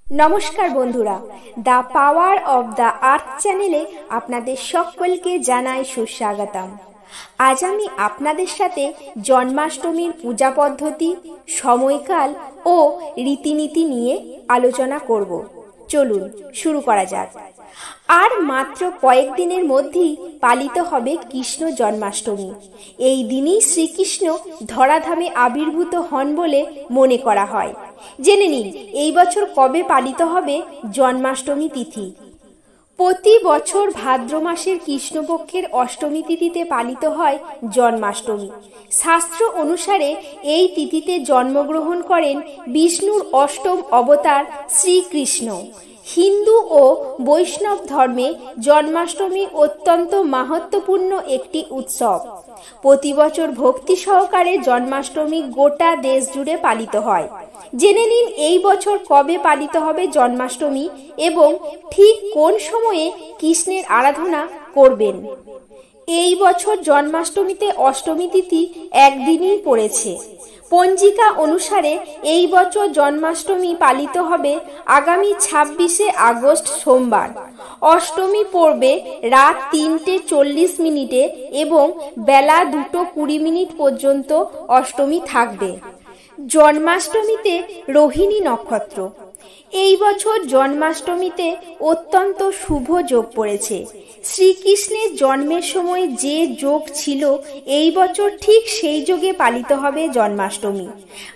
নমস্কার বন্ধুরা, the power of the earth চ্যানেলে আপনাদের সকলকে জানাই সুস্বাগতম। আজ আমি আপনাদের সাথে জন্মাষ্টমীর পূজা পদ্ধতি, সময়কাল ও রীতিনীতি নিয়ে আলোচনা করব। চলুন শুরু করা যাক। আর মাত্র কয়েকদিনের মধ্যেই পালিত হবে কৃষ্ণ জন্মাষ্টমী। এই দিনেই শ্রীকৃষ্ণ ধরাধামে আবির্ভূত হন বলে মনে করা হয়। জেনে নিন এই বছর কবে পালিত হবে জন্মাষ্টমী তিথি। প্রতি বছর ভাদ্র মাসের কৃষ্ণপক্ষের অষ্টমী তিথিতে পালিত হয় জন্মাষ্টমী। শাস্ত্র অনুসারে এই তিথিতে জন্মগ্রহণ করেন বিষ্ণুর অষ্টম অবতার শ্রীকৃষ্ণ। হিন্দু ও বৈষ্ণব ধর্মে জন্মাষ্টমী অত্যন্ত মাহাত্ম্যপূর্ণ একটি উৎসব। প্রতি বছর ভক্তি সহকারে জন্মাষ্টমী গোটা দেশ জুড়ে পালিত হয়। জেনে নিন এই বছর কবে পালিত হবে জন্মাষ্টমী এবং ঠিক কোন সময়ে কৃষ্ণের আরাধনা করবেন। এই বছর জন্মাষ্টমীতে অষ্টমী তিথি একদিনই পড়েছে। পঞ্জিকা অনুসারে এই বছর জন্মাষ্টমী পালিত হবে আগামী 26শে আগস্ট সোমবার। অষ্টমী পড়বে রাত 3:40 এবং বেলা 2:20 পর্যন্ত অষ্টমী থাকবে। জন্মাষ্টমীতে রোহিণী নক্ষত্র। এই বছর জন্মাষ্টমীতে অত্যন্ত শুভ যোগ পড়েছে। শ্রীকৃষ্ণের জন্মের সময় যে যোগ ছিল এই বছর ঠিক সেই যোগে পালিত হবে জন্মাষ্টমী।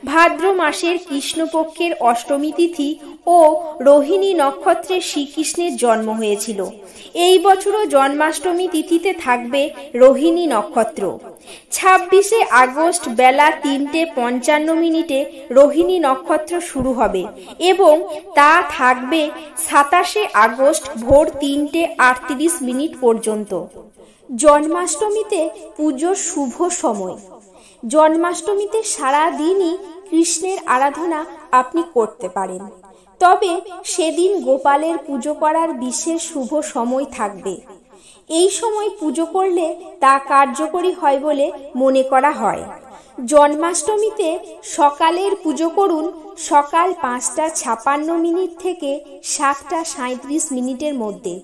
ভাদ্র মাসের কৃষ্ণপক্ষের অষ্টমী তিথি ও রোহিণী নক্ষত্রে শ্রীকৃষ্ণের জন্ম হয়েছিল। এই বছরও জন্মাষ্টমী তিথিতে থাকবে রোহিণী নক্ষত্র। 26শে আগস্ট বেলা 3:55 রোহিণী নক্ষত্র শুরু হবে এবং তা থাকবে 27শে আগস্ট ভোর 3:38 পর্যন্ত। জন্মাষ্টমীতে পুজোর শুভ সময়। জন্মাষ্টমীতে সারা দিনই কৃষ্ণের আরাধনা আপনি করতে পারেন, তবে সেদিন গোপালের পুজো করার বিশেষ শুভ সময় থাকবে। এই সময় পুজো করলে তা কার্যকরী হয় বলে মনে করা হয়। জন্মাষ্টমীতে সকালের পুজো করুন সকাল 5:56 থেকে 7:37 মধ্যে।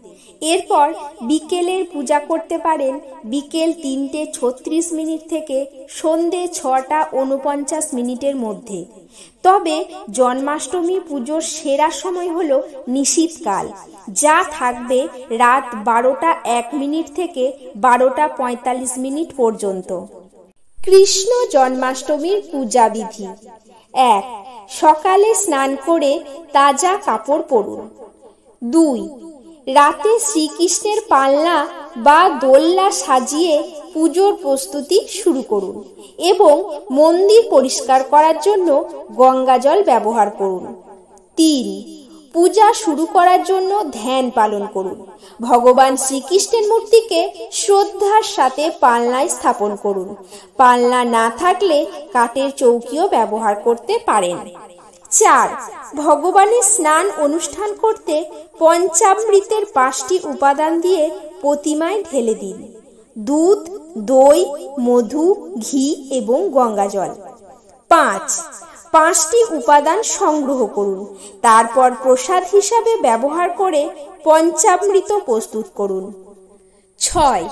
এরপর বিকেলের পূজা করতে পারেন বিকেল 3:36 থেকে সন্ধে 6:49 মধ্যে। তবে জন্মাষ্টমী পুজোর সেরা সময় হলো নিশীথকাল, যা থাকবে রাত 12:01 থেকে 12:45 পর্যন্ত। কৃষ্ণ জন্মাষ্টমীর পূজা বিধি। 1. সকালে স্নান করে তাজা কাপড় পরুন। 2. রাতে শ্রীকৃষ্ণের পালনা বা দোলনা সাজিয়ে পুজোর প্রস্তুতি শুরু করুন এবং মন্দির পরিষ্কার করার জন্য গঙ্গা জল ব্যবহার করুন। 3. পূজা শুরু করার জন্য ধ্যান পালন করুন। ভগবান শ্রীকৃষ্ণের মূর্তিকে শ্রদ্ধার সাথে পালনায় স্থাপন করুন। পালনা না থাকলে কাঠের চৌকিও ব্যবহার করতে পারেন। 4. ভগবানের স্নান অনুষ্ঠান করতে পঞ্চামৃতের 5টি উপাদান দিয়ে প্রতিমায় ঢেলে দিন: দুধ, দই, মধু, ঘি এবং গঙ্গাজল। 5. 5টি উপাদান সংগ্রহ করুন। তারপর প্রসাদ হিসাবে ব্যবহার করে পঞ্চামৃত প্রস্তুত করুন। 6.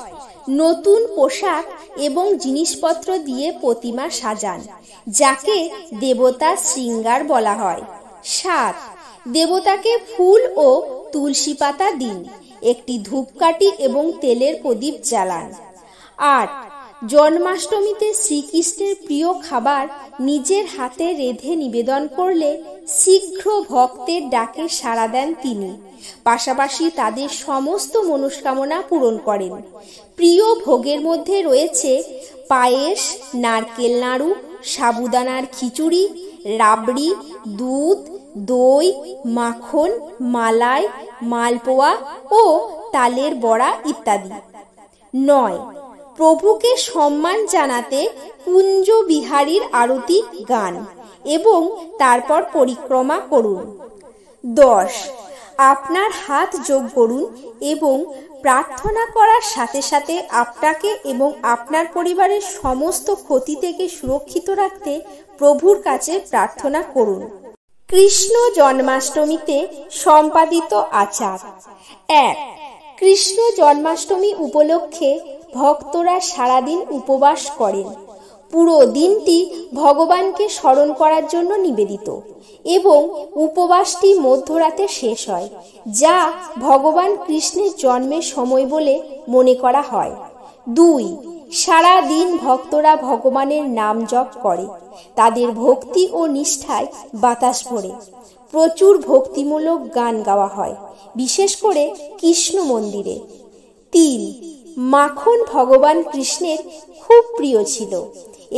নতুন পোশাক এবং জিনিসপত্র দিয়ে প্রতিমা সাজান, যাকে দেবতা শৃঙ্গার বলা হয়। 7. দেবতাকে ফুল ও তুলসী পাতা দিন। একটি ধূপকাঠি এবং তেলের প্রদীপ জ্বালান। 8. জন্মাষ্টমীতে শ্রীকৃষ্ণের প্রিয় খাবার নিজের হাতে রেঁধে নিবেদন করলে শীঘ্র ভক্তের ডাকে সাড়া দেন তিনি। পাশাপাশি তাদের সমস্ত মনস্কামনা পূরণ করেন। প্রিয় ভোগের মধ্যে রয়েছে পায়েস, নারকেল নাড়ু, সাবুদানার খিচুড়ি, রাবড়ি, দুধ, দই, মাখন, মালাই, মালপোয়া ও তালের বড়া ইত্যাদি। 9. প্রভুকে সম্মান জানাতে কুঞ্জ বিহারীর আরতি গান এবং তারপর পরিক্রমা করুন। 10. আপনার হাত যোগ করুন এবং প্রার্থনা করার সাথে সাথে আপনাকে এবং আপনার পরিবারের সমস্ত ক্ষতি থেকে সুরক্ষিত রাখতে প্রভুর কাছে প্রার্থনা করুন। কৃষ্ণ জন্মাষ্টমীতে সম্পাদিত আচার। 1. কৃষ্ণ জন্মাষ্টমী উপলক্ষে ভক্তরা সারাদিন উপবাস করেন। পুরো দিনটি ভগবানকে স্মরণ করার জন্য নিবেদিত এবং উপবাসটি মধ্যরাতে শেষ হয়, যা ভগবান কৃষ্ণের জন্মের সময় বলে মনে করা হয়। 2. সারা দিন ভক্তরা ভগবানের নাম জপ করে। তাদের ভক্তি ও নিষ্ঠায় বাতাস ভরে। প্রচুর ভক্তিমূলক গান গাওয়া হয়, বিশেষ করে কৃষ্ণ মন্দিরে। 3. মাখন ভগবান কৃষ্ণের খুব প্রিয় ছিল।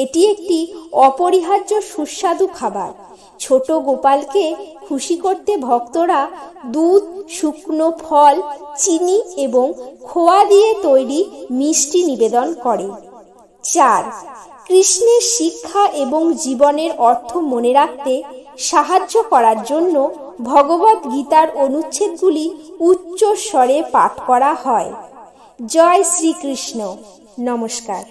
এটি একটি অপরিহার্য সুস্বাদু খাবার। ছোট গোপালকে খুশি করতে ভক্তরা দুধ, শুকনো ফল, চিনি এবং খোয়া দিয়ে তৈরি মিষ্টি নিবেদন করে। 4. কৃষ্ণের শিক্ষা এবং জীবনের অর্থ মনে রাখতে সাহায্য করার জন্য ভগবদ গীতার অনুচ্ছেদগুলি উচ্চ স্বরে পাঠ করা হয়। জয় শ্রীকৃষ্ণ। নমস্কার।